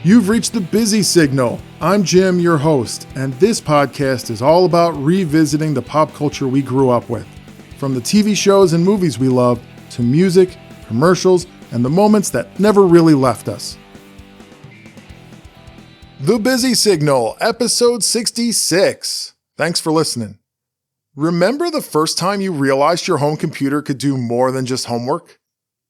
You've reached the busy signal. I'm Jim, your host, and this podcast is all about revisiting the pop culture we grew up with. From the TV shows and movies we love, to music, commercials, and the moments that never really left us. The Busy Signal, episode 66. Thanks for listening. Remember the first time you realized your home computer could do more than just homework?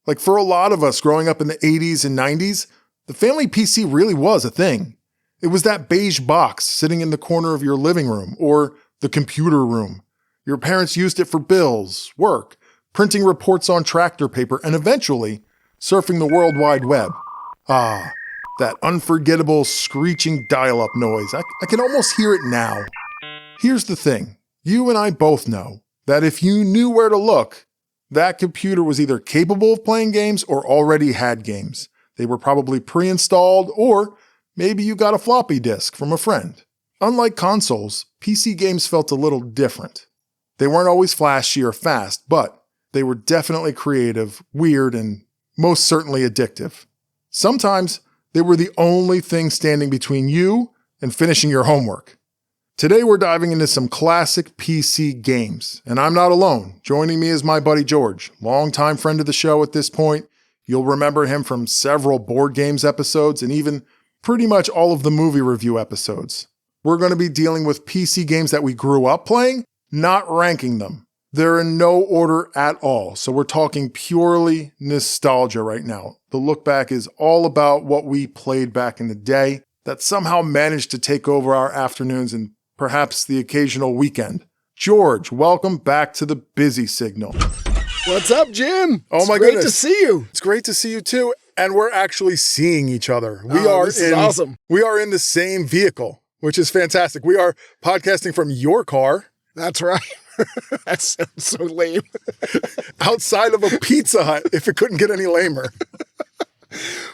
Like for a lot of us growing up in the 80s and 90s, the family PC really was a thing. It was that beige box sitting in the corner of your living room or the computer room. Your parents used it for bills, work, printing reports on tractor paper, and eventually surfing the World Wide Web. Ah, that unforgettable screeching dial-up noise. I can almost hear it now. Here's the thing. You and I both know that if you knew where to look, that computer was either capable of playing games or already had games. They were probably pre-installed, or maybe you got a floppy disk from a friend. Unlike consoles, PC games felt a little different. They weren't always flashy or fast, but they were definitely creative, weird, and most certainly addictive. Sometimes they were the only thing standing between you and finishing your homework. Today we're diving into some classic PC games, and I'm not alone. Joining me is my buddy George, longtime friend of the show at this point. You'll remember him from several board games episodes and even pretty much all of the movie review episodes. We're going to be dealing with PC games that we grew up playing, not ranking them. They're in no order at all, so we're talking purely nostalgia right now. The look back is all about what we played back in the day that somehow managed to take over our afternoons and perhaps the occasional weekend. George, welcome back to the Busy Signal. What's up, Jim? Oh my goodness. Great to see you. It's great to see you too. And we're actually seeing each other. This is awesome. We are in the same vehicle, which is fantastic. We are podcasting from your car. That's right. That sounds so lame. Outside of a Pizza Hut, if it couldn't get any lamer.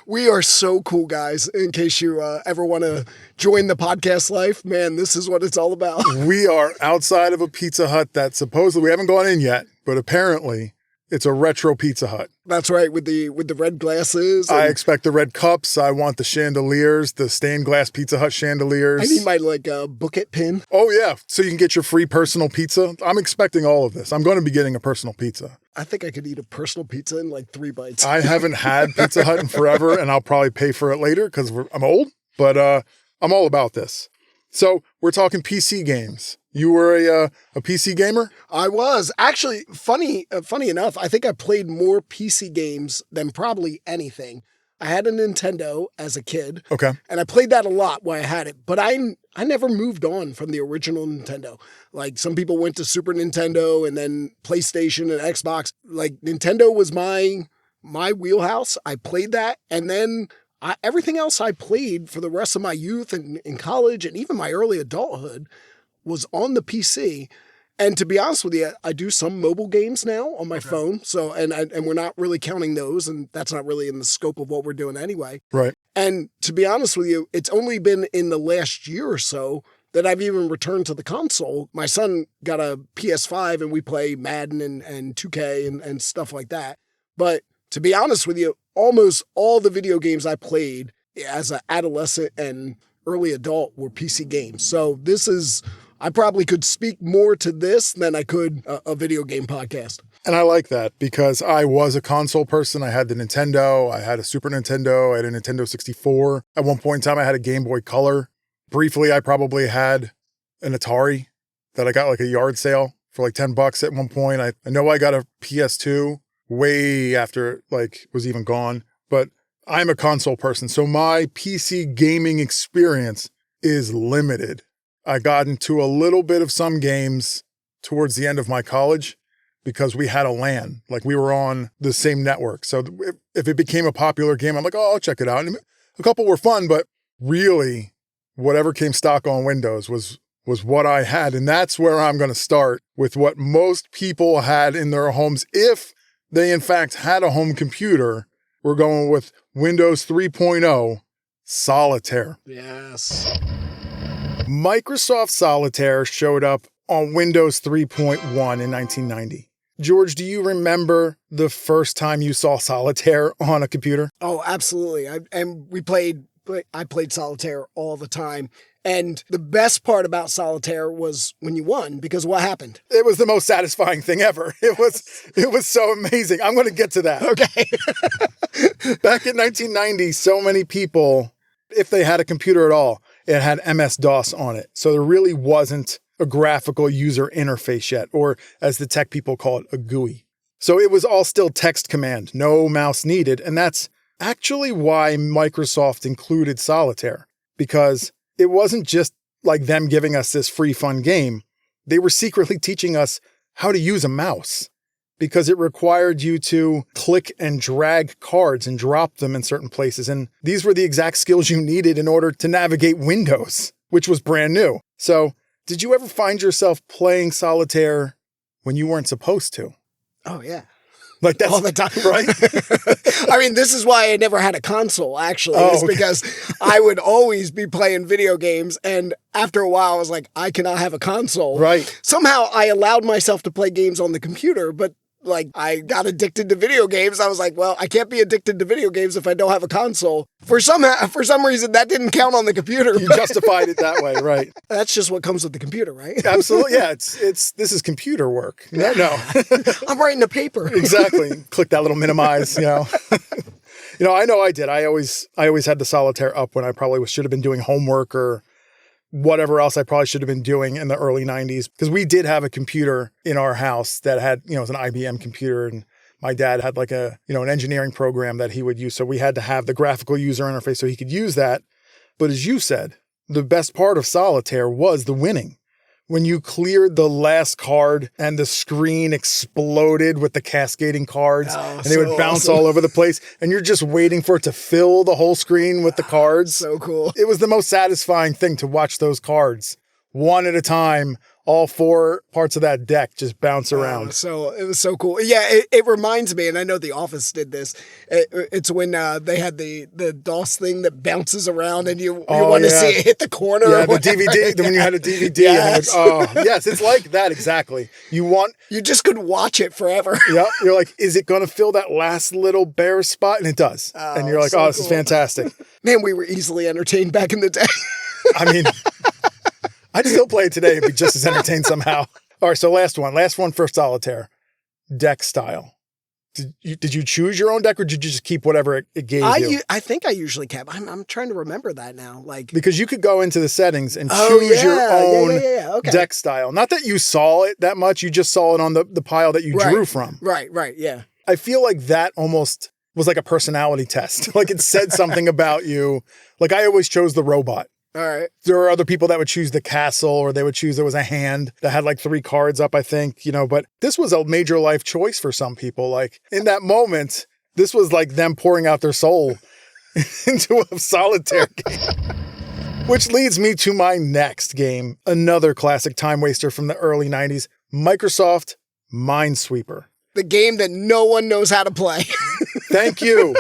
We are so cool, guys. In case you ever want to join the podcast life, man, this is what it's all about. We are outside of a Pizza Hut that supposedly, we haven't gone in yet, but apparently it's a retro Pizza Hut. That's right, with the red glasses. I expect the red cups. I want the chandeliers, the stained glass Pizza Hut chandeliers. I need my book it pin. Oh yeah, so you can get your free personal pizza. I'm expecting all of this. I'm going to be getting a personal pizza. I think I could eat a personal pizza in 3 bites. I haven't had Pizza Hut in forever, and I'll probably pay for it later because I'm old, but I'm all about this. So we're talking PC games. You were a PC gamer? I was. Actually, funny enough, I think I played more PC games than probably anything. I had a Nintendo as a kid. Okay. And I played that a lot while I had it, but I never moved on from the original Nintendo. Like some people went to Super Nintendo and then PlayStation and Xbox. Like Nintendo was my wheelhouse. I played that, and then everything else I played for the rest of my youth and in college and even my early adulthood was on the PC. And to be honest with you, I do some mobile games now on my phone. So, and we're not really counting those, and that's not really in the scope of what we're doing anyway. Right. And to be honest with you, it's only been in the last year or so that I've even returned to the console. My son got a PS5 and we play Madden and 2K and stuff like that. But to be honest with you, almost all the video games I played as an adolescent and early adult were PC games. So I probably could speak more to this than I could a video game podcast. And I like that because I was a console person. I had the Nintendo, I had a Super Nintendo, I had a Nintendo 64. At one point in time, I had a Game Boy Color. Briefly, I probably had an Atari that I got like a yard sale for $10 at one point. I know I got a PS2 way after it was even gone, but I'm a console person. So my PC gaming experience is limited. I got into a little bit of some games towards the end of my college because we had a LAN. We were on the same network. So if it became a popular game, I'm like, oh, I'll check it out. And a couple were fun, but really whatever came stock on Windows was what I had. And that's where I'm going to start with what most people had in their homes. If they in fact had a home computer, we're going with Windows 3.0 Solitaire. Yes. Microsoft Solitaire showed up on Windows 3.1 in 1990. George, do you remember the first time you saw Solitaire on a computer? Oh, absolutely. And we played I played solitaire all the time. And the best part about solitaire was when you won, because what happened? It was the most satisfying thing ever. It was so amazing. I'm going to get to that. Okay. Back in 1990, so many people, if they had a computer at all, it had MS-DOS on it. So there really wasn't a graphical user interface yet, or as the tech people call it, a GUI. So it was all still text command, no mouse needed. And that's actually why Microsoft included solitaire, because it wasn't just like them giving us this free fun game. They were secretly teaching us how to use a mouse, because it required you to click and drag cards and drop them in certain places. And these were the exact skills you needed in order to navigate Windows, which was brand new. So did you ever find yourself playing solitaire when you weren't supposed to? Oh, yeah. Like that's all the time, right? I mean, this is why I never had a console, actually, is because I would always be playing video games. And after a while, I was like, I cannot have a console. Right. Somehow I allowed myself to play games on the computer, but like I got addicted to video games. I was like, well, I can't be addicted to video games if I don't have a console. For some reason, that didn't count on the computer. You justified it that way, right? That's just what comes with the computer, right? Absolutely, yeah. This is computer work. No. I'm writing a paper. Exactly. Click that little minimize. I know I did. I always had the solitaire up when I probably should have been doing homework or whatever else I probably should have been doing in the early 90s, because we did have a computer in our house that had, it was an IBM computer, and my dad had like an engineering program that he would use. So we had to have the graphical user interface so he could use that. But as you said, the best part of solitaire was the winning. When you cleared the last card and the screen exploded with the cascading cards and they would bounce all over the place, and you're just waiting for it to fill the whole screen with the cards. So cool. It was the most satisfying thing to watch those cards one at a time, all four parts of that deck just bounce around. So it was so cool. Yeah, it reminds me, and I know The Office did this. It's when they had the DOS thing that bounces around, and you want to see it hit the corner. Yeah, the DVD. When you had a DVD. Yes. Yes, it's like that exactly. You just could watch it forever. Yep. You're like, is it going to fill that last little bare spot? And it does. And you're like, this is fantastic. Man, we were easily entertained back in the day. I mean, I'd still play it today and be just as entertained somehow. All right, so last one for solitaire. Deck style. Did you choose your own deck, or did you just keep whatever it gave you? I think I usually kept. I'm trying to remember that now. Because you could go into the settings and choose your own deck style. Not that you saw it that much, you just saw it on the pile that you drew from. Right, yeah. I feel like that almost was like a personality test. Like it said something about you. Like I always chose the robot. All right. There are other people that would choose the castle, or they would choose there was a hand that had like 3 cards up, I think, but this was a major life choice for some people. Like in that moment, this was like them pouring out their soul into a solitaire game. Which leads me to my next game, another classic time waster from the early 90s, Microsoft Minesweeper. The game that no one knows how to play. Thank you.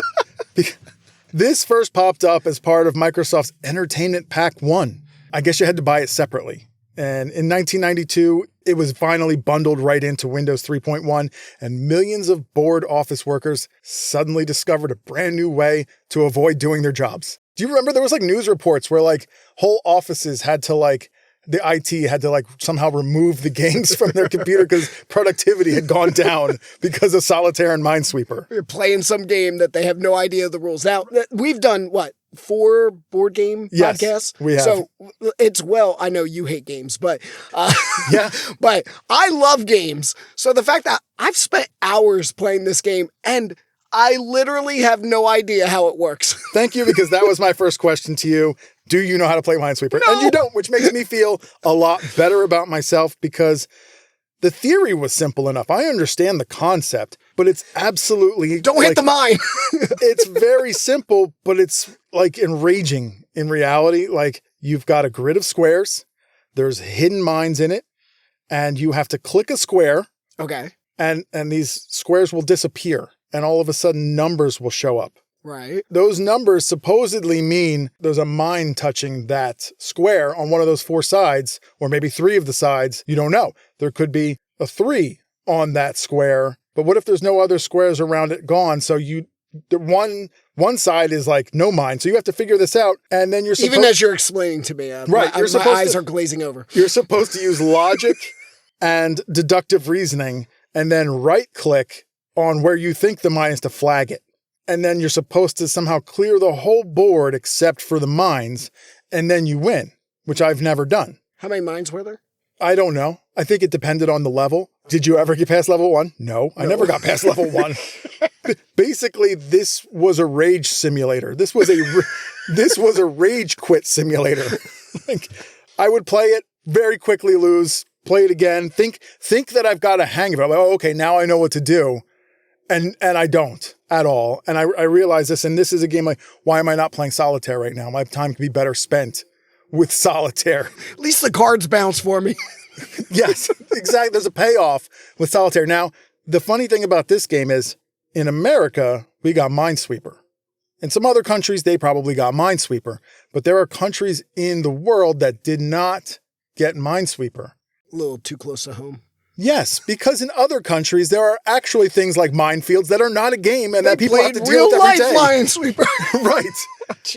This first popped up as part of Microsoft's Entertainment Pack 1. I guess you had to buy it separately. And in 1992, it was finally bundled right into Windows 3.1, and millions of bored office workers suddenly discovered a brand new way to avoid doing their jobs. Do you remember there was news reports where whole offices had to the IT had to somehow remove the games from their computer because productivity had gone down because of solitaire and Minesweeper. You're playing some game that they have no idea the rules. Now, we've done, 4 board game podcasts? We have. So I know you hate games, but yeah. But I love games. So the fact that I've spent hours playing this game and I literally have no idea how it works. Thank you, because that was my first question to you. Do you know how to play Minesweeper? No. And you don't, which makes me feel a lot better about myself, because the theory was simple enough. I understand the concept, but it's absolutely... Don't hit the mine! It's very simple, but it's enraging in reality. You've got a grid of squares, there's hidden mines in it, and you have to click a square. Okay. And these squares will disappear, and all of a sudden numbers will show up. Right. Those numbers supposedly mean there's a mine touching that square on one of those 4 sides, or maybe 3 of the sides. You don't know. There could be a 3 on that square, but what if there's no other squares around it gone? So one One side is like no mind, so you have to figure this out, and then you're supposed... Even as you're explaining to me, right, my eyes are glazing over. You're supposed to use logic and deductive reasoning, and then right-click on where you think the mine is to flag it. And then you're supposed to somehow clear the whole board except for the mines, and then you win, which I've never done. How many mines were there? I don't know. I think it depended on the level. Did you ever get past level 1? No, I never got past level 1. Basically, this was a rage simulator. This was a rage quit simulator. Like, I would play it, very quickly lose, play it again, think that I've got a hang of it. I'm like, oh, okay, now I know what to do. And I don't at all. And I realize this, and this is a game like, why am I not playing solitaire right now? My time can be better spent with solitaire. At least the cards bounce for me. Yes, exactly. There's a payoff with solitaire. Now, the funny thing about this game is, in America, we got Minesweeper. In some other countries, they probably got Minesweeper. But there are countries in the world that did not get Minesweeper. A little too close to home. Yes, because in other countries, there are actually things like minefields that are not a game and that people have to deal with every day. Minesweeper. Right.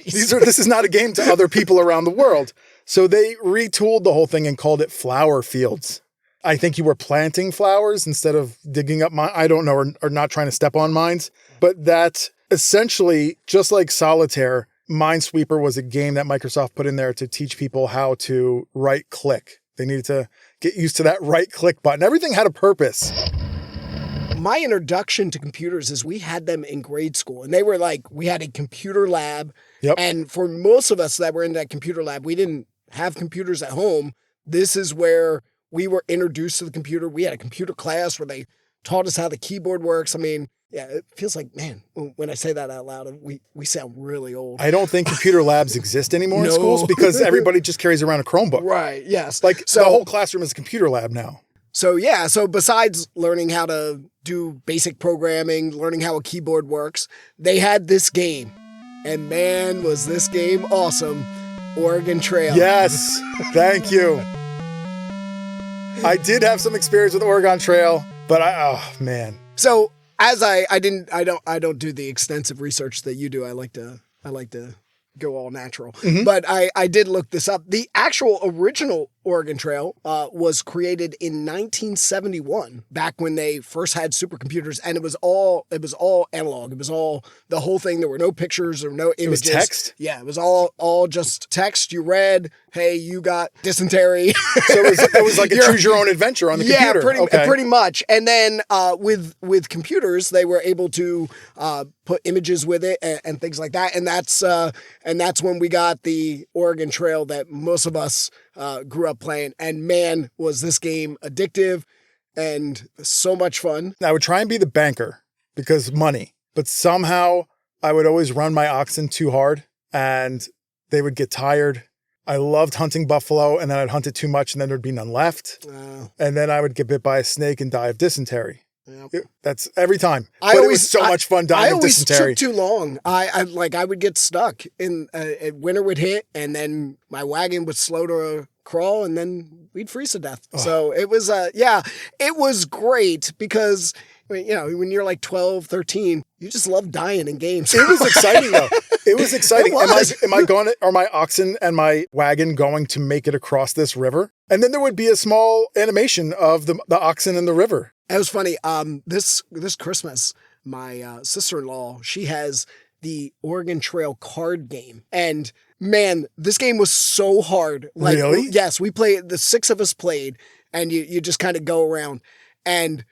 This is not a game to other people around the world. So they retooled the whole thing and called it flower fields. I think you were planting flowers instead of digging up mines. I don't know, or not trying to step on mines. But that essentially, just like Solitaire, Minesweeper was a game that Microsoft put in there to teach people how to right-click. They needed to get used to that right-click button. Everything had a purpose. My introduction to computers is we had them in grade school. And they were like, we had a computer lab. Yep. And for most of us that were in that computer lab, we didn't have computers at home. This is where we were introduced to the computer. We had a computer class where they taught us how the keyboard works. I mean, yeah, it feels like, man, when I say that out loud, we sound really old. I don't think computer labs exist anymore in schools because everybody just carries around a Chromebook. Right, yes. Like, the whole classroom is a computer lab now. So, yeah, so besides learning how to do basic programming, learning how a keyboard works, they had this game. And man, was this game awesome. Oregon Trail. Yes, thank you. I did have some experience with Oregon Trail, but oh, man. So, as I don't do the extensive research that you do. I like to go all natural. Mm-hmm. But I did look this up. The actual original Oregon Trail was created in 1971, back when they first had supercomputers, and it was all analog. It was all the whole thing. There were no pictures or no images. It was text? Yeah, it was all just text. You read, hey, you got dysentery. So it was like a choose your own adventure on the computer. Yeah, pretty much. And then with computers, they were able to put images with it and things like that. And that's when we got the Oregon Trail that most of us grew up playing. And man, was this game addictive and so much fun. I would try and be the banker because money, but somehow I would always run my oxen too hard and they would get tired. I loved hunting buffalo, and then I'd hunt it too much and then there'd be none left. And then I would get bit by a snake and die of dysentery. Yep. That's every time. But it was so much fun dying of dysentery. I always took too long. I would get stuck in winter would hit, and then my wagon would slow to a crawl, and then we'd freeze to death. Oh. So it was it was great because when you're like 12, 13, you just love dying in games. It was exciting though. It was exciting. Are my oxen and my wagon going to make it across this river? And then there would be a small animation of the oxen in the river. It was funny. This Christmas, my sister-in-law, she has the Oregon Trail card game. And man, this game was so hard. Like, really? Yes, we played, the 6 of us played, and you just kind of go around. And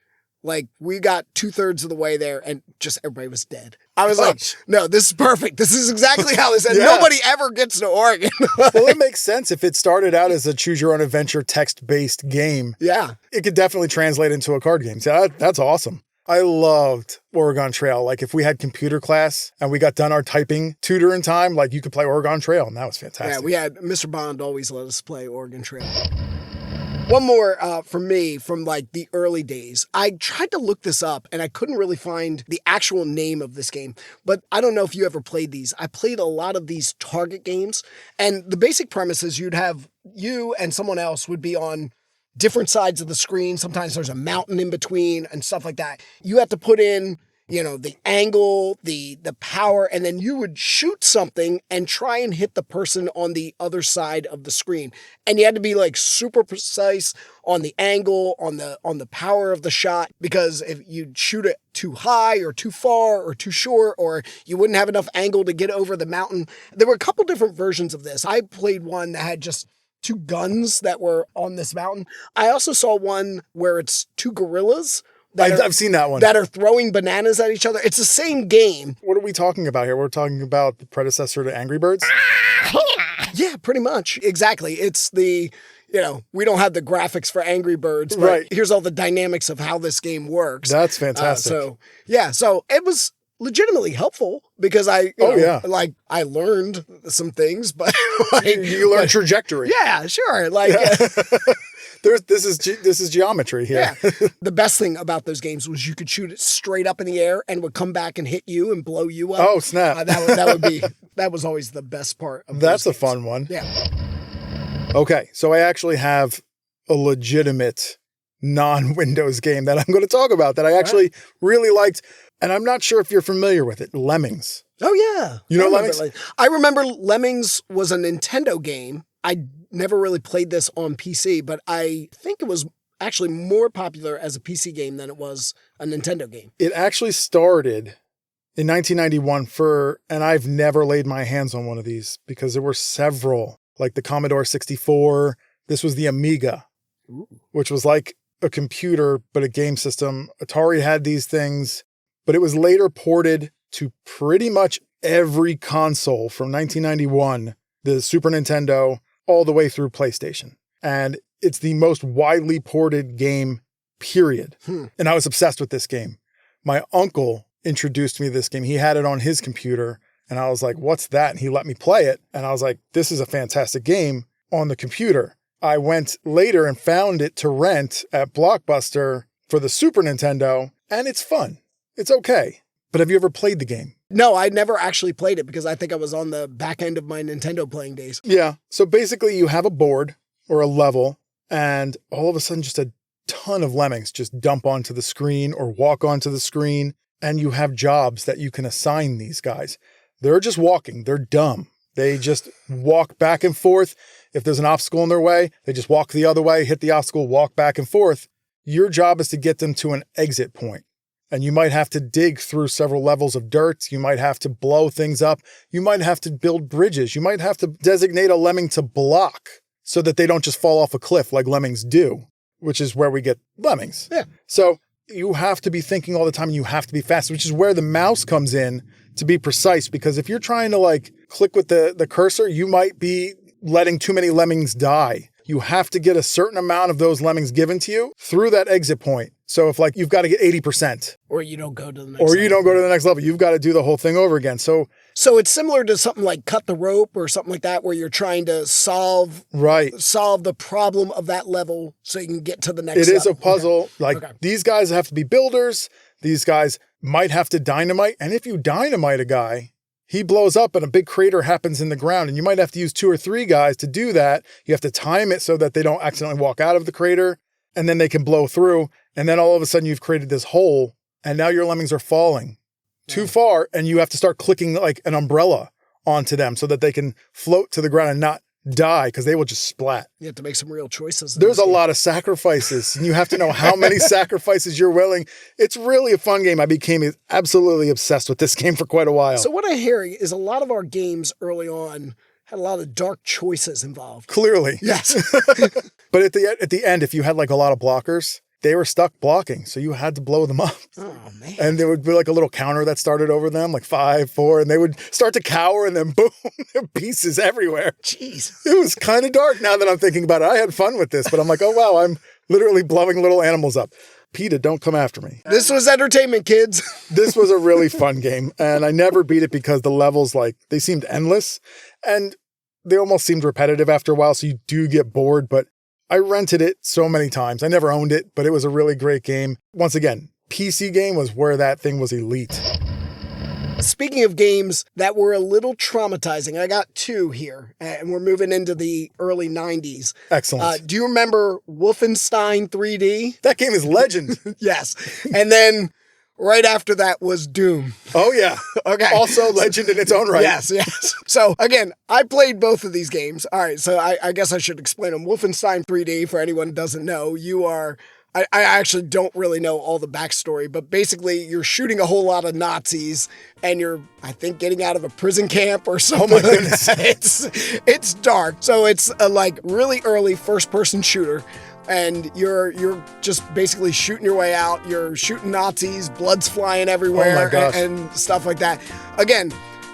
like, we got 2/3 of the way there, and just everybody was dead. I was like, no, this is perfect. This is exactly how this ends. Yeah. Nobody ever gets to Oregon. Well, it makes sense. If it started out as a choose-your-own-adventure text-based game, yeah, it could definitely translate into a card game. So that's awesome. I loved Oregon Trail. Like, if we had computer class and we got done our typing tutor in time, like, you could play Oregon Trail, and that was fantastic. Yeah, we had Mr. Bond always let us play Oregon Trail. One more for me from like the early days. I tried to look this up and I couldn't really find the actual name of this game, but I don't know if you ever played these. I played a lot of these target games, and the basic premise is you'd have you and someone else would be on different sides of the screen. Sometimes there's a mountain in between and stuff like that. You have to put in the angle, the power, and then you would shoot something and try and hit the person on the other side of the screen. And you had to be like super precise on the angle, on the power of the shot, because if you'd shoot it too high or too far or too short, or you wouldn't have enough angle to get over the mountain. There were a couple different versions of this. I played one that had just 2 guns that were on this mountain. I also saw one where it's 2 gorillas. I've seen that one. That are throwing bananas at each other. It's the same game. What are we talking about here? We're talking about the predecessor to Angry Birds? Yeah, pretty much. Exactly. It's the, we don't have the graphics for Angry Birds, but right. Here's all the dynamics of how this game works. That's fantastic. So it was legitimately helpful because I learned some things, but you learned trajectory. Yeah, sure. This is geometry here. Yeah. The best thing about those games was you could shoot it straight up in the air and would come back and hit you and blow you up. Oh, snap. That was always the best part of That's a fun one. Yeah. Okay, so I actually have a legitimate non-Windows game that I'm going to talk about that I actually really liked, and I'm not sure if you're familiar with it. Lemmings. Oh, yeah. You know Lemmings? I remember Lemmings was a Nintendo game. I never really played this on PC, but I think it was actually more popular as a PC game than it was a Nintendo game. It actually started in 1991 and I've never laid my hands on one of these because there were several, like the Commodore 64. This was the Amiga, which was like a computer, but a game system. Atari had these things, but it was later ported to pretty much every console from 1991, the Super Nintendo, all the way through PlayStation. And it's the most widely ported game, period. And I was obsessed with this game. My uncle introduced me to this game. He had it on his computer and I was like, what's that? And he let me play it. And I was like, this is a fantastic game on the computer. I went later and found it to rent at Blockbuster for the Super Nintendo, and it's fun. It's okay. But have you ever played the game? No, I never actually played it because I think I was on the back end of my Nintendo playing days. Yeah. So basically you have a board or a level and all of a sudden just a ton of lemmings just dump onto the screen or walk onto the screen, and you have jobs that you can assign these guys. They're just walking. They're dumb. They just walk back and forth. If there's an obstacle in their way, they just walk the other way, hit the obstacle, walk back and forth. Your job is to get them to an exit point. And you might have to dig through several levels of dirt. You might have to blow things up. You might have to build bridges. You might have to designate a lemming to block so that they don't just fall off a cliff like lemmings do, which is where we get lemmings. Yeah. So you have to be thinking all the time and you have to be fast, which is where the mouse comes in to be precise. Because if you're trying to click with the cursor, you might be letting too many lemmings die. You have to get a certain amount of those lemmings given to you through that exit point. So if you've got to get 80%. Or you don't go to the next level. You've got to do the whole thing over again. So it's similar to something like Cut the Rope or something like that, where you're trying to solve the problem of that level so you can get to the next level. It is a puzzle. These guys have to be builders. These guys might have to dynamite. And if you dynamite a guy, he blows up and a big crater happens in the ground. And you might have to use 2 or 3 guys to do that. You have to time it so that they don't accidentally walk out of the crater. And then they can blow through. And then all of a sudden you've created this hole. And now your lemmings are falling too far. And you have to start clicking like an umbrella onto them so that they can float to the ground and not die, because they will just splat. You have to make some real choices. There's a lot of sacrifices, and you have to know how many sacrifices you're willing. It's really a fun game. I became absolutely obsessed with this game for quite a while. So what I hear is a lot of our games early on had a lot of dark choices involved. Clearly. Yes. But at the end, if you had a lot of blockers, they were stuck blocking, so you had to blow them up. Oh, man. And there would be a little counter that started over them, 5, 4, and they would start to cower, and then boom, pieces everywhere. Jeez. It was kind of dark now that I'm thinking about it. I had fun with this, but I'm like, oh, wow, I'm literally blowing little animals up. PETA, don't come after me. This was entertainment, kids. This was a really fun game, and I never beat it because the levels, they seemed endless, and they almost seemed repetitive after a while, so you do get bored, but I rented it so many times. I never owned it, but it was a really great game. Once again, PC game was where that thing was elite. Speaking of games that were a little traumatizing, I got 2 here, and we're moving into the early 90s. Excellent. Do you remember Wolfenstein 3D? That game is legend. Yes. And then right after that was Doom. Oh, yeah. Okay. Also legend in its own right. Yes. So, again, I played both of these games. All right, so I guess I should explain them. Wolfenstein 3D, for anyone who doesn't know, you are... I actually don't really know all the backstory, but basically you're shooting a whole lot of Nazis and you're, I think, getting out of a prison camp or something. Oh my goodness. It's dark. So it's a like really early first-person shooter. And you're just basically shooting your way out. You're shooting Nazis, blood's flying everywhere, oh my gosh. And stuff like that. Again,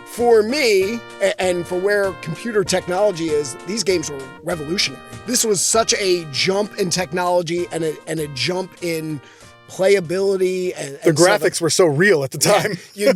for me, and for where computer technology is, these games were revolutionary. This was such a jump in technology and a jump in playability. And the graphics were so real at the time. You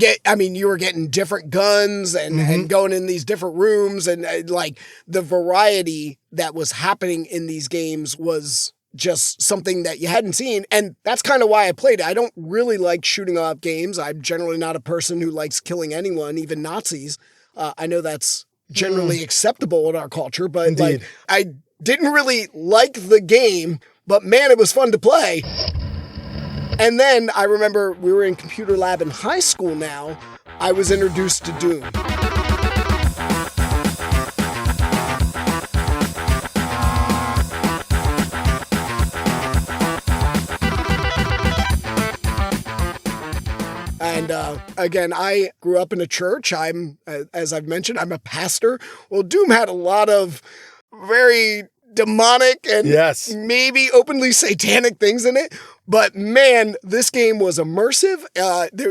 were getting different guns and going in these different rooms, and like the variety that was happening in these games was just something that you hadn't seen. And that's kind of why I played it. I don't really like shooting up games. I'm generally not a person who likes killing anyone, even Nazis. I know that's generally acceptable in our culture, but like, I didn't really like the game, but man, it was fun to play. And then I remember we were in computer lab in high school now. I was introduced to Doom. And again, I grew up in a church. As I've mentioned, I'm a pastor. Well, Doom had a lot of very demonic and maybe openly satanic things in it. But man, this game was immersive.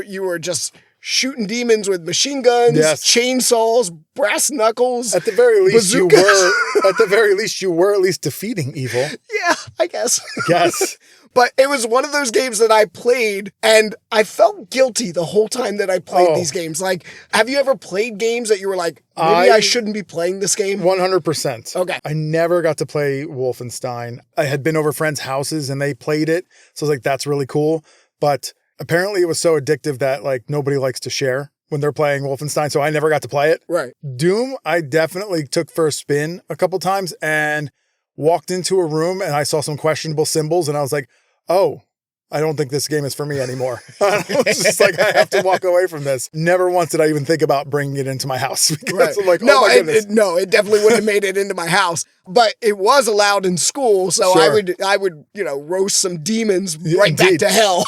You were just shooting demons with machine guns, chainsaws, brass knuckles. At the very least, bazookas. you were at least defeating evil. Yeah, I guess. Yes. But it was one of those games that I played, and I felt guilty the whole time that I played these games. Like, have you ever played games that you were like, maybe I shouldn't be playing this game? 100%. Okay. I never got to play Wolfenstein. I had been over friends' houses, and they played it. So I was like, that's really cool. But apparently it was so addictive that, like, nobody likes to share when they're playing Wolfenstein. So I never got to play it. Right. Doom, I definitely took for a spin a couple times and walked into a room and I saw some questionable symbols and I was like, oh, I don't think this game is for me anymore. I was just like, I have to walk away from this. Never once did I even think about bringing it into my house. Because I'm like, oh my goodness. It definitely wouldn't have made it into my house. But it was allowed in school, so Sure. I would roast some demons right back to hell.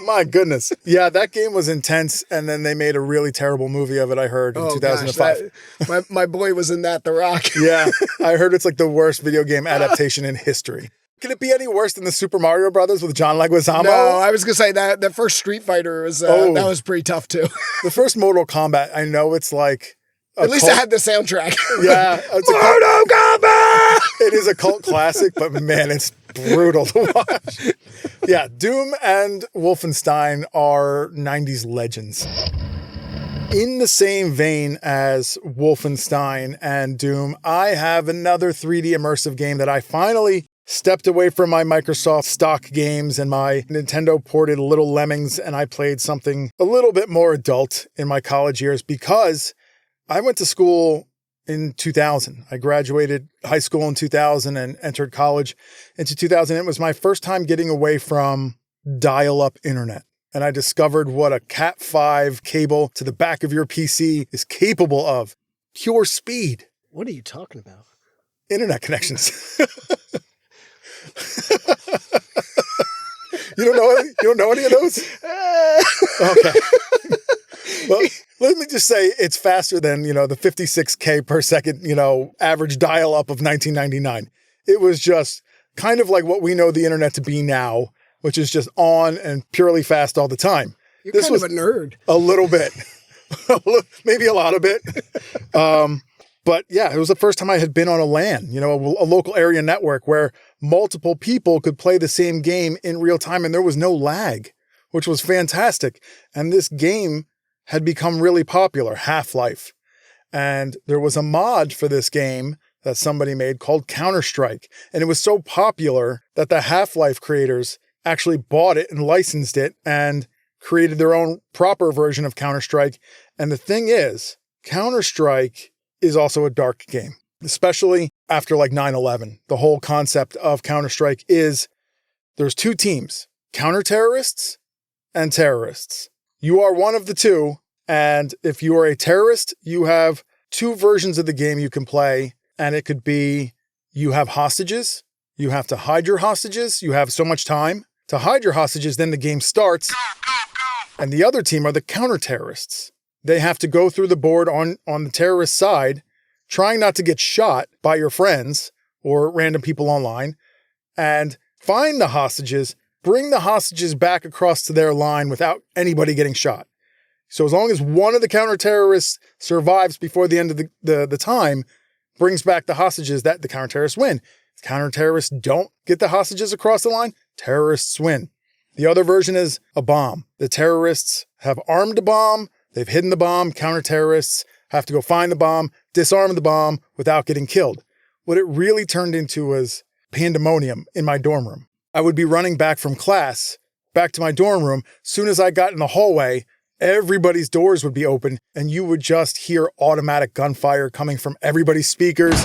My goodness. Yeah, that game was intense, and then they made a really terrible movie of it, I heard, in 2005. Gosh, my boy was in that, The Rock. Yeah, I heard it's like the worst video game adaptation in history. Can it be any worse than the Super Mario Brothers with John Leguizamo? No, I was going to say that first Street Fighter was that was pretty tough, too. The first Mortal Kombat, I know it's like... At least I had the soundtrack. Yeah. Mortal Kombat! It is a cult classic, but man, it's brutal to watch. Yeah, Doom and Wolfenstein are 90s legends. In the same vein as Wolfenstein and Doom, I have another 3D immersive game that I finally stepped away from my Microsoft stock games and my Nintendo ported Little Lemmings, and I played something a little bit more adult in my college years because I went to school in 2000. I graduated high school in 2000 and entered college into 2000. It was my first time getting away from dial-up internet. And I discovered what a Cat5 cable to the back of your PC is capable of. Pure speed. What are you talking about? Internet connections. You don't know any of those? Okay. Well, let me just say it's faster than, the 56K per second, average dial-up of 1999. It was just kind of like what we know the internet to be now, which is just on and purely fast all the time. You're kind of a nerd. A little bit. Maybe a lot of it. But yeah, it was the first time I had been on a LAN, a local area network where multiple people could play the same game in real time and there was no lag, which was fantastic. And this game had become really popular, Half-Life. And there was a mod for this game that somebody made called Counter-Strike. And it was so popular that the Half-Life creators actually bought it and licensed it and created their own proper version of Counter-Strike. And the thing is, Counter-Strike is also a dark game, especially after like 9/11. The whole concept of Counter-Strike is there's two teams, counter-terrorists and terrorists. You are one of the two, and if you are a terrorist, you have two versions of the game you can play, and it could be you have hostages, you have to hide your hostages, you have so much time to hide your hostages, then the game starts, and the other team are the counter-terrorists. They have to go through the board on the terrorist side, trying not to get shot by your friends or random people online, and find the hostages, bring the hostages back across to their line without anybody getting shot. So as long as one of the counter-terrorists survives before the end of the time, brings back the hostages, that the counter-terrorists win. If counter-terrorists don't get the hostages across the line, terrorists win. The other version is a bomb. The terrorists have armed a bomb, they've hidden the bomb, counter-terrorists have to go find the bomb, disarm the bomb without getting killed. What it really turned into was pandemonium in my dorm room. I would be running back from class, back to my dorm room. Soon as I got in the hallway, everybody's doors would be open and you would just hear automatic gunfire coming from everybody's speakers.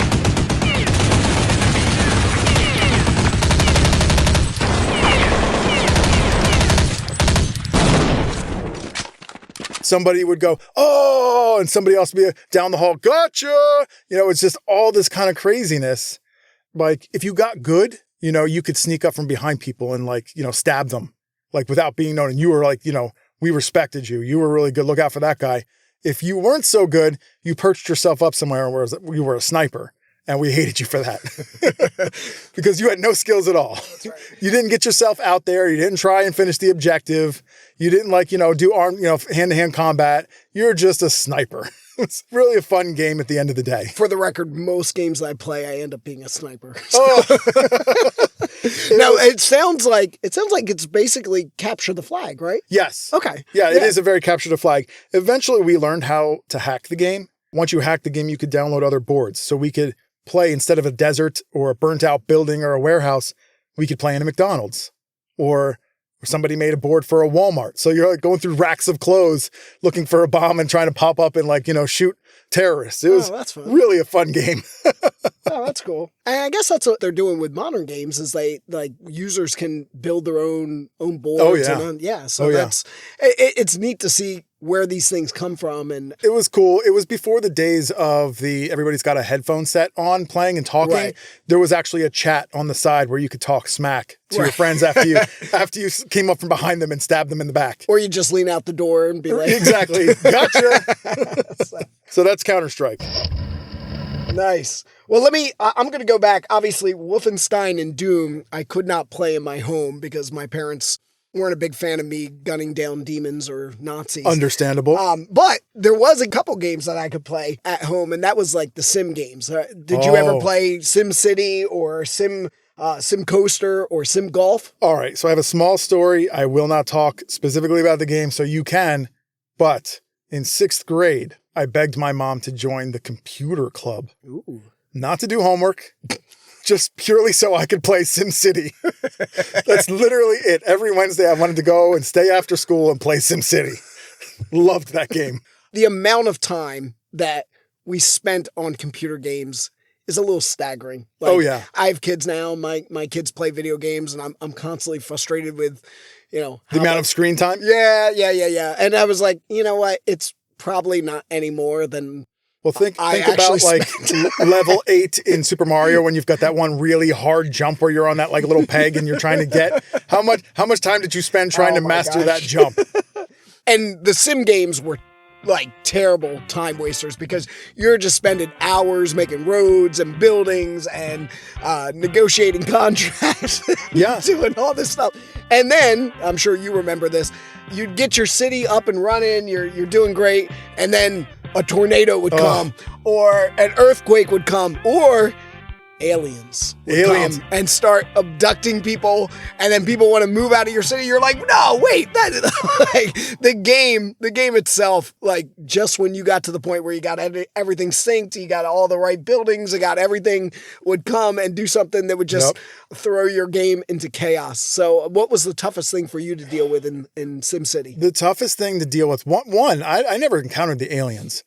Somebody would go, oh, and somebody else would be down the hall, gotcha. It's just all this kind of craziness. Like, if you got good, you could sneak up from behind people and stab them, without being known. And you were we respected you. You were really good. Look out for that guy. If you weren't so good, you perched yourself up somewhere where you were a sniper. And we hated you for that because you had no skills at all. That's right. You didn't get yourself out there. You didn't try and finish the objective. You didn't do hand-to-hand combat. You're just a sniper. It's really a fun game at the end of the day. For the record, most games I play, I end up being a sniper. So. Oh. No, it sounds like it's basically capture the flag, right? Yes. Okay. Yeah, it is a very capture the flag. Eventually, we learned how to hack the game. Once you hack the game, you could download other boards. So we could play, instead of a desert or a burnt out building or a warehouse, we could play in a McDonald's, or somebody made a board for a Walmart. So you're going through racks of clothes looking for a bomb and trying to pop up and shoot terrorists. It was that's fun. Really a fun game. Oh, that's cool. And I guess that's what they're doing with modern games is users can build their own boards. Oh, yeah. So it's neat to see where these things come from. And it was cool. It was before the days of everybody's got a headphone set on playing and talking. Right. There was actually a chat on the side where you could talk smack to your friends after you came up from behind them and stabbed them in the back. Or you just lean out the door and be like, exactly. Gotcha. So that's Counter-Strike. Nice. Well, I'm going to go back. Obviously, Wolfenstein and Doom, I could not play in my home because my parents weren't a big fan of me gunning down demons or Nazis. Understandable. But there was a couple games that I could play at home, and that was like the sim games. Did you ever play Sim City or Sim Coaster or Sim Golf? All right. So I have a small story. I will not talk specifically about the game, so you can. But in 6th grade, I begged my mom to join the computer club. Ooh. Not to do homework, just purely so I could play SimCity. That's literally it. Every Wednesday I wanted to go and stay after school and play SimCity. Loved that game. The amount of time that we spent on computer games is a little staggering. Oh, yeah. I have kids now. My kids play video games, and I'm constantly frustrated with, the amount of screen time? Yeah. And I was like, you know what? It's probably not any more than... Well, think about level 8 in Super Mario when you've got that one really hard jump where you're on that little peg and you're trying to get... How much time did you spend trying to master that jump? And the sim games were terrible time wasters because you're just spending hours making roads and buildings and negotiating contracts. Yeah. Doing all this stuff. And then, I'm sure you remember this, you'd get your city up and running, you're doing great, and then a tornado would come, or an earthquake would come, or aliens would come and start abducting people, and then people want to move out of your city. You're like, no, wait, the game itself, just when you got to the point where you got everything synced, you got all the right buildings, you got everything, would come and do something that would just throw your game into chaos. So what was the toughest thing for you to deal with in SimCity? The toughest thing to deal with, I never encountered the aliens.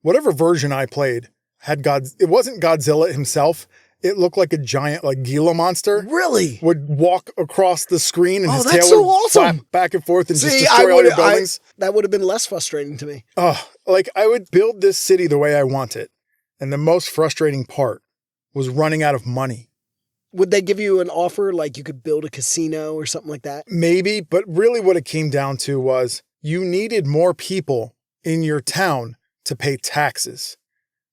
Whatever version I played had it wasn't Godzilla himself. it looked like a giant like Gila monster. Really? Would walk across the screen and his that's tail so would awesome. flap back and forth and just destroy all your buildings. That would have been less frustrating to me. Oh, like I would build this city the way I want it. And the most frustrating part was running out of money. Would they give you an offer like you could build a casino or something like that? Maybe, but really what it came down to was you needed more people in your town to pay taxes.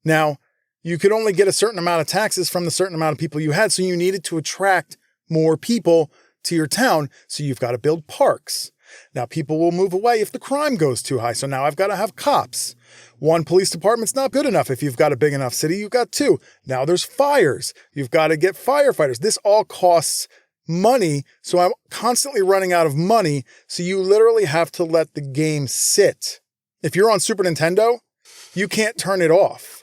Now, you could only get a certain amount of taxes from the certain amount of people you had, so you needed to attract more people to your town, so you've got to build parks. Now, people will move away if the crime goes too high, so now I've got to have cops. One police department's not good enough. If you've got a big enough city, you've got two. Now there's fires. You've got to get firefighters. This all costs money, so I'm constantly running out of money, so you literally have to let the game sit. If you're on Super Nintendo, you can't turn it off.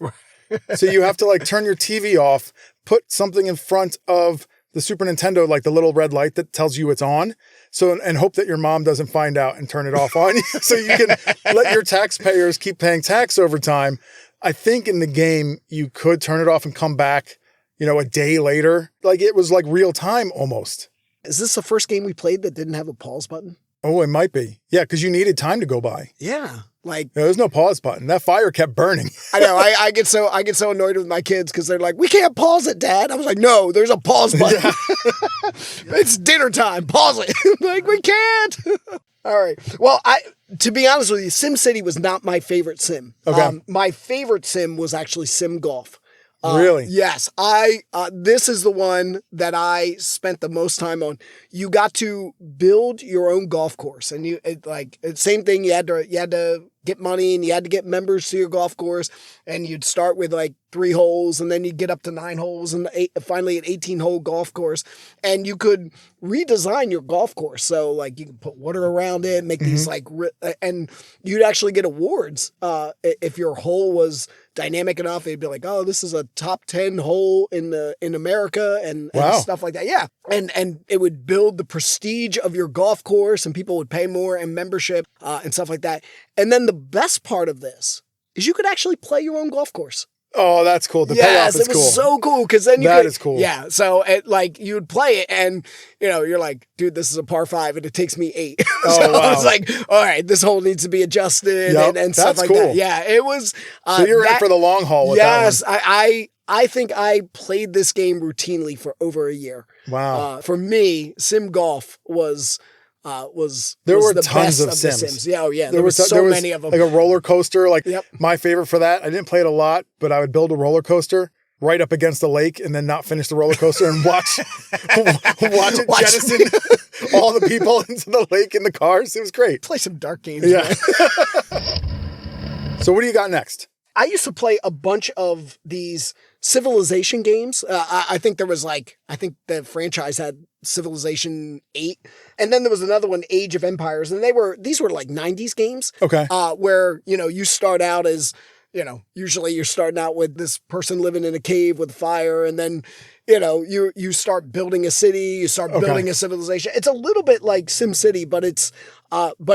So you have to like turn your TV off, put something in front of the Super Nintendo, like the little red light that tells you it's on. So, and hope that your mom doesn't find out and turn it off on you so you can let your taxpayers keep paying tax over time. I think in the game, you could turn it off and come back, a day later. Like it was like real time almost. Is this the first game we played that didn't have a pause button? Oh, it might be. Yeah, because you needed time to go by. Yeah. Like there's no pause button. That fire kept burning. I know. I get so annoyed with my kids because they're like, "We can't pause it, Dad." I was like, "No, there's a pause button. Yeah. It's dinner time. Pause it." Like we can't. All right. Well, to be honest with you, SimCity was not my favorite sim. Okay. My favorite sim was actually Sim Golf. Really? Yes. This is the one that I spent the most time on. You got to build your own golf course, and same thing. You had to get money, and you had to get members to your golf course, and you'd start with like 3 holes, and then you'd get up to 9 holes, and finally an 18-hole golf course, and you could redesign your golf course. So like you could put water around it, make these and you'd actually get awards if your hole was dynamic enough. It'd be like, oh, this is a top 10 hole in America and stuff like that. Yeah. And it would build the prestige of your golf course, and people would pay more and membership and stuff like that. And then the best part of this is you could actually play your own golf course. Oh, that's cool. The payoff is cool. Yes, it was so cool because then that is cool. Yeah, so you would play it, and you're like, dude, this is a par 5, and it takes me 8. So I was like, all right, this hole needs to be adjusted and stuff like that. Yeah, it was. So you're in for the long haul with that one. Yes, I think I played this game routinely for over a year. Wow. For me, Sim Golf was there were the tons best of the Sims. Yeah, oh yeah, there was many of them. Like a roller coaster. Like yep. My favorite for that, I didn't play it a lot, but I would build a roller coaster right up against the lake and then not finish the roller coaster and watch it jettison all the people into the lake in the cars. It was great. Play some dark games. Yeah. So what do you got next? I used to play a bunch of these Civilization games. I think there was I think the franchise had Civilization 8. And then there was another one, Age of Empires. And these were like 90s games. Okay. Where, you start out as, usually you're starting out with this person living in a cave with fire. And then, you start building a city, you start building a civilization. It's a little bit like SimCity, but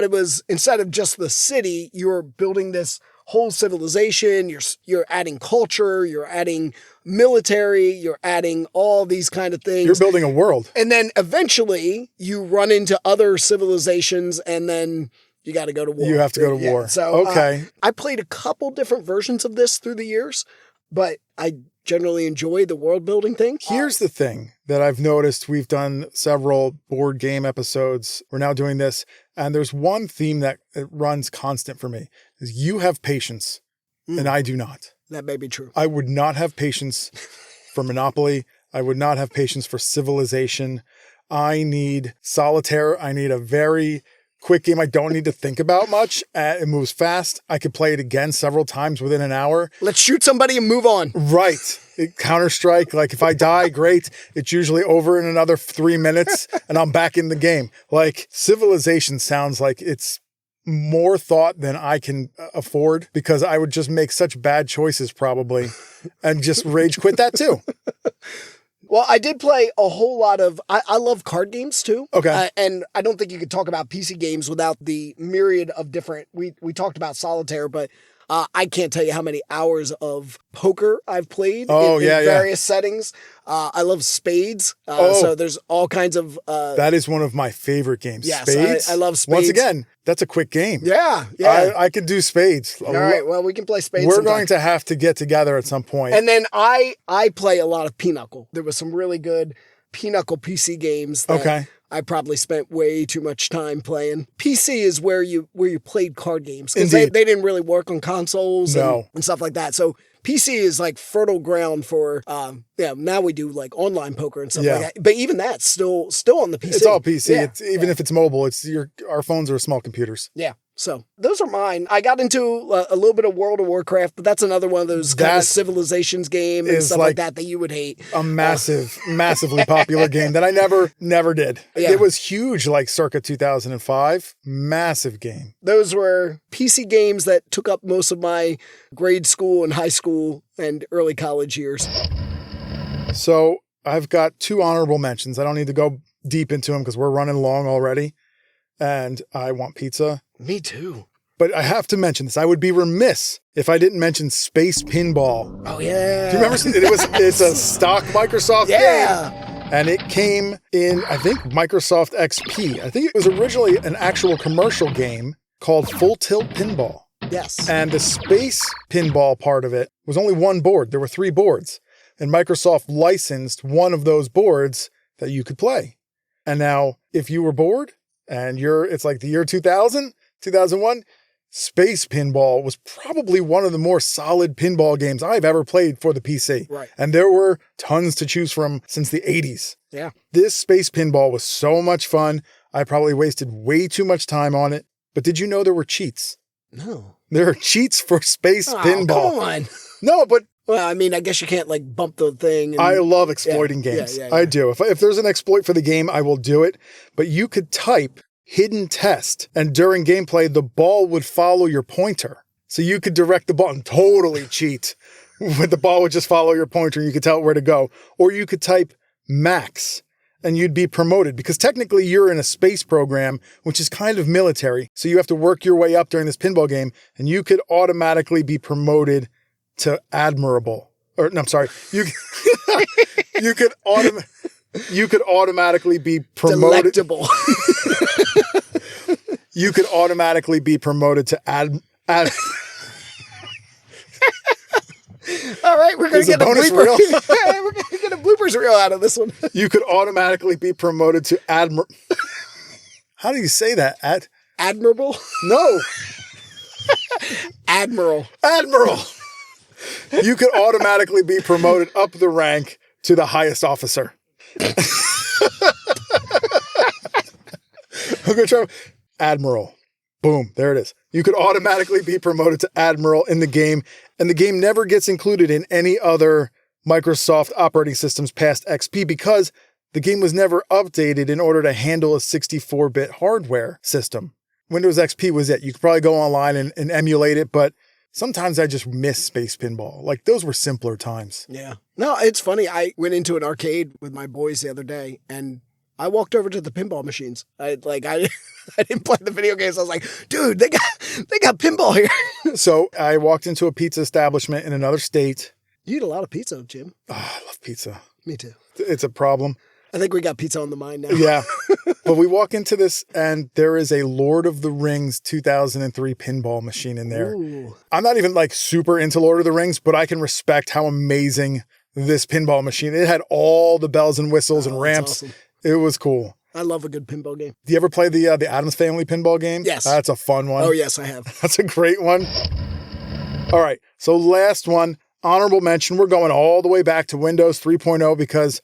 it was, instead of just the city, you're building this whole civilization, you're adding culture, you're adding military, you're adding all these kind of things. You're building a world. And then eventually you run into other civilizations, and then you got to go to war. You have to go to war. So okay. I played a couple different versions of this through the years, but I generally enjoy the world building thing. Here's the thing that I've noticed. We've done several board game episodes. We're now doing this. And there's one theme that runs constant for me is you have patience and I do not. That may be true. I would not have patience for Monopoly. I would not have patience for Civilization. I need solitaire. I need a very quick game. I don't need to think about much. It moves fast. I could play it again several times within an hour. Let's shoot somebody and move on. Right. Counter-Strike, like if I die, great. It's usually over in another 3 minutes and I'm back in the game. Like Civilization sounds like it's more thought than I can afford because I would just make such bad choices probably and just rage quit that too. Well, I did play a whole lot of, I love card games too. Okay. And I don't think you could talk about PC games without the myriad of different, we talked about solitaire, but I can't tell you how many hours of poker I've played in various settings. I love spades. So there's all kinds of... that is one of my favorite games. Yes, Spades? I love spades. Once again, that's a quick game. Yeah. I could do spades. All right, well, we can play spades We're sometime. going to have to get together at some point. And then I play a lot of Pinochle. There was some really good Pinochle PC games that I probably spent way too much time playing. PC is where you played card games. Because they didn't really work on consoles and stuff like that. So PC is like fertile ground for, now we do like online poker and stuff like that. But even that's still on the PC. It's all PC. Yeah. Even if it's mobile, our phones are small computers. Yeah. So those are mine. I got into a little bit of World of Warcraft, but that's another one of those kind of civilizations game and stuff like that you would hate. A massively popular game that I never did. Yeah. It was huge, like circa 2005. Massive game. Those were PC games that took up most of my grade school and high school and early college years. So I've got 2 honorable mentions. I don't need to go deep into them because we're running long already. And I want pizza. Me too. But I have to mention this. I would be remiss if I didn't mention Space Pinball. Oh, yeah. Do you remember? It's a stock Microsoft game. And it came in, I think, Microsoft XP. I think it was originally an actual commercial game called Full Tilt Pinball. Yes. And the Space Pinball part of it was only one board. There were 3 boards. And Microsoft licensed one of those boards that you could play. And now, if you were bored, and it's like the year 2000, 2001, Space Pinball was probably one of the more solid pinball games I've ever played for the PC. Right. And there were tons to choose from since the 80s. Yeah. This Space Pinball was so much fun. I probably wasted way too much time on it. But did you know there were cheats? No. There are cheats for Space Pinball. Come on. No, but... Well, I mean, I guess you can't like bump the thing. I love exploiting games. Yeah. I do. If there's an exploit for the game, I will do it. But you could type hidden test, and during gameplay, the ball would follow your pointer. So you could direct the ball and totally cheat. But the ball would just follow your pointer and you could tell it where to go. Or you could type max and you'd be promoted because technically you're in a space program, which is kind of military. So you have to work your way up during this pinball game and you could automatically be promoted to admirable. Or no, I'm sorry. You could automatically be promoted. Delectable. You could automatically be promoted to All right, we're going to get a bonus blooper. reel. We're going to get a bloopers reel out of this one. You could automatically be promoted to How do you say that? Admirable? No. Admiral. You could automatically be promoted up the rank to the highest officer. I'm going to try. Admiral. Boom. There it is. You could automatically be promoted to Admiral in the game, and the game never gets included in any other Microsoft operating systems past XP because the game was never updated in order to handle a 64-bit hardware system. Windows XP was it. You could probably go online and emulate it, but sometimes I just miss Space Pinball. Like, those were simpler times. Yeah. No, it's funny. I went into an arcade with my boys the other day, and I walked over to the pinball machines. I didn't play the video games. I was like, dude, they got pinball here. So I walked into a pizza establishment in another state. You eat a lot of pizza, Jim. Oh, I love pizza. Me too. It's a problem. I think we got pizza on the mind now. Yeah. But we walk into this and there is a Lord of the Rings 2003 pinball machine in there. Ooh. I'm not even like super into Lord of the Rings, but I can respect how amazing this pinball machine. It had all the bells and whistles and ramps. Awesome. It was cool. I love a good pinball game. Do you ever play the Addams Family pinball game? Yes. That's a fun one. Oh, yes, I have. That's a great one. All right. So last one, honorable mention. We're going all the way back to Windows 3.0 because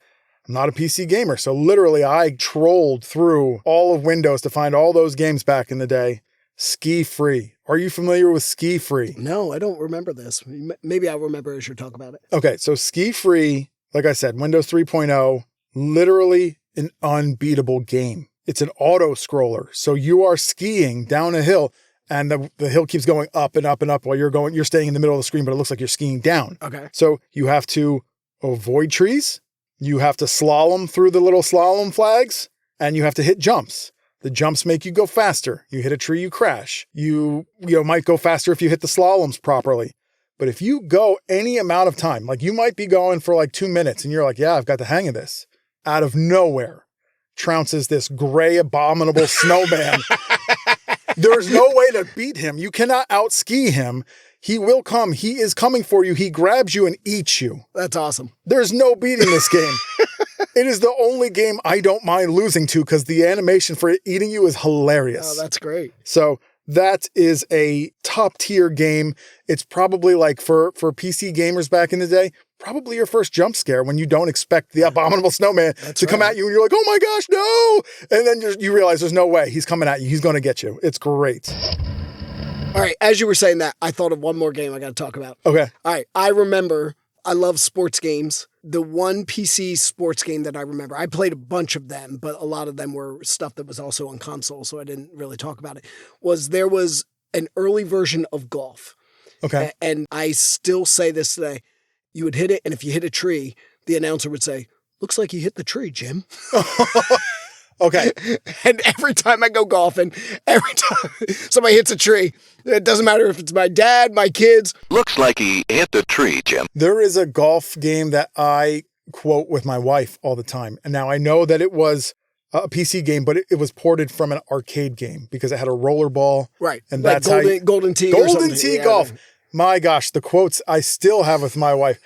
I'm not a PC gamer. So literally I trolled through all of Windows to find all those games back in the day. Ski Free. Are you familiar with Ski Free? No, I don't remember this. Maybe I'll remember as you talk about it. Okay. So Ski Free, like I said, Windows 3.0, literally an unbeatable game. It's an auto scroller. So you are skiing down a hill and the hill keeps going up and up and up while you're staying in the middle of the screen, but it looks like you're skiing down. Okay. So you have to avoid trees. You have to slalom through the little slalom flags and you have to hit jumps. The jumps make you go faster. You hit a tree, you crash. You might go faster if you hit the slaloms properly. But if you go any amount of time, like you might be going for like 2 minutes and you're like, yeah, I've got the hang of this. Out of nowhere, trounces this gray, abominable snowman. There's no way to beat him. You cannot outski him. He will come. He is coming for you. He grabs you and eats you. That's awesome. There's no beating this game. It is the only game I don't mind losing to because the animation for it eating you is hilarious. Oh, that's great. So that is a top tier game. It's probably like for PC gamers back in the day, probably your first jump scare when you don't expect the abominable snowman to come at you and you're like, oh my gosh, no. And then you realize there's no way he's coming at you. He's going to get you. It's great. All right. As you were saying that, I thought of one more game I got to talk about. Okay. All right. I remember, I love sports games. The one PC sports game that I remember, I played a bunch of them, but a lot of them were stuff that was also on console, so I didn't really talk about it, there was an early version of golf. Okay. And I still say this today. You would hit it, and if you hit a tree, the announcer would say, looks like you hit the tree, Jim. Okay. And every time I go golfing, every time somebody hits a tree, it doesn't matter if it's my dad, my kids. Looks like he hit the tree, Jim. There is a golf game that I quote with my wife all the time. And now I know that it was a PC game, but it was ported from an arcade game because it had a roller ball. Right. And like that's Golden Tee. Golden Tee golf. My gosh, the quotes I still have with my wife.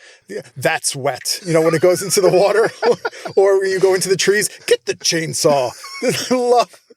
That's wet. You know, when it goes into the water or when you go into the trees, get the chainsaw.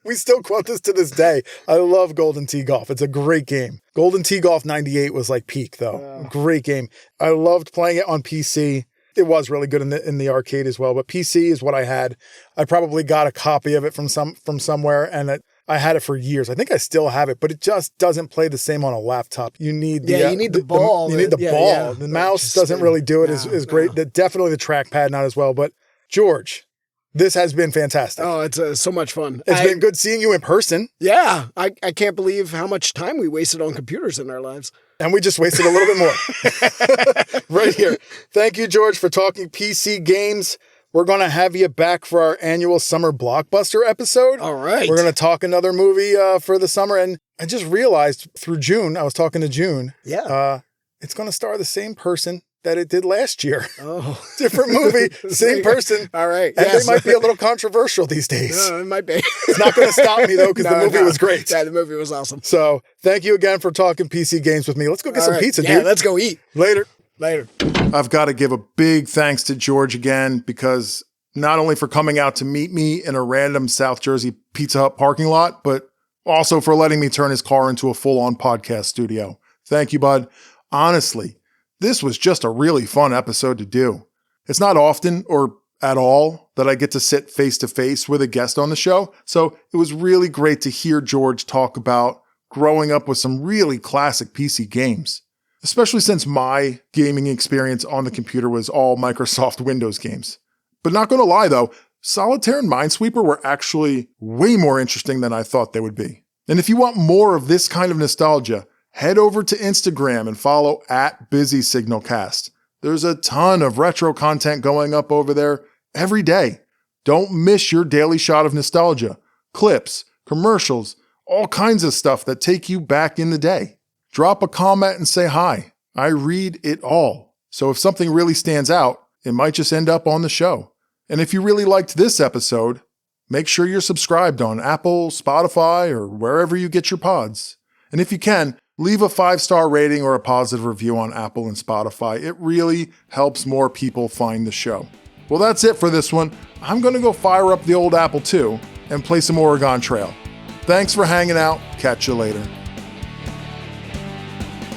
We still quote this to this day. I love Golden Tee Golf. It's a great game. Golden Tee Golf 98 was like peak though. Great game. I loved playing it on PC. It was really good in the arcade as well, but PC is what I had. I probably got a copy of it from somewhere and I had it for years. I think I still have it, but it just doesn't play the same on a laptop. You need the you need the ball. You need the ball. Yeah. The mouse doesn't really do it as great. Definitely the trackpad not as well. But George, this has been fantastic. Oh, it's so much fun. It's been good seeing you in person. Yeah, I can't believe how much time we wasted on computers in our lives. And we just wasted a little bit more right here. Thank you, George, for talking PC games. We're going to have you back for our annual summer blockbuster episode. All right. We're going to talk another movie for the summer. And I just realized through June, I was talking to June. Yeah. It's going to star the same person that it did last year. Oh. Different movie, same person. All right. And they might be a little controversial these days. No, it might be. It's not going to stop me, though, because the movie was great. Yeah, the movie was awesome. So thank you again for talking PC games with me. Let's go get some pizza, dude. Yeah, let's go eat. Later. I've got to give a big thanks to George again, because not only for coming out to meet me in a random South Jersey Pizza Hut parking lot, but also for letting me turn his car into a full-on podcast studio. Thank you, bud. Honestly, this was just a really fun episode to do. It's not often or at all that I get to sit face-to-face with a guest on the show, so it was really great to hear George talk about growing up with some really classic PC games. Especially since my gaming experience on the computer was all Microsoft Windows games. But not gonna lie though, Solitaire and Minesweeper were actually way more interesting than I thought they would be. And if you want more of this kind of nostalgia, head over to Instagram and follow @BusySignalCast. There's a ton of retro content going up over there every day. Don't miss your daily shot of nostalgia, clips, commercials, all kinds of stuff that take you back in the day. Drop a comment and say hi. I read it all. So if something really stands out, it might just end up on the show. And if you really liked this episode, make sure you're subscribed on Apple, Spotify, or wherever you get your pods. And if you can, leave a 5-star rating or a positive review on Apple and Spotify. It really helps more people find the show. Well, that's it for this one. I'm going to go fire up the old Apple II and play some Oregon Trail. Thanks for hanging out. Catch you later.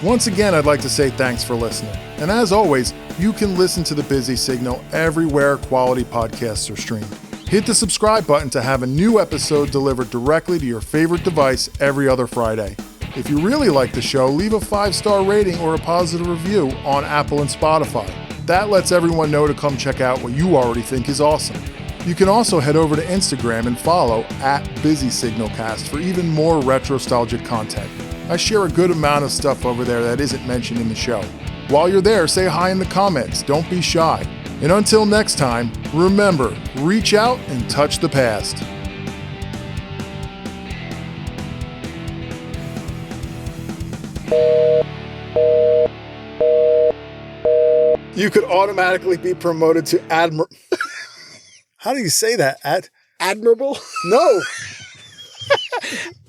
Once again, I'd like to say thanks for listening. And as always, you can listen to The Busy Signal everywhere quality podcasts are streamed. Hit the subscribe button to have a new episode delivered directly to your favorite device every other Friday. If you really like the show, leave a 5-star rating or a positive review on Apple and Spotify. That lets everyone know to come check out what you already think is awesome. You can also head over to Instagram and follow @BusySignalCast for even more retro-nostalgic content. I share a good amount of stuff over there that isn't mentioned in the show. While you're there, say hi in the comments. Don't be shy. And until next time, remember, reach out and touch the past. You could automatically be promoted to admiral. How do you say that? Admirable? No.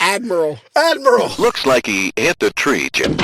Admiral. Admiral. Looks like he hit the tree, Jim.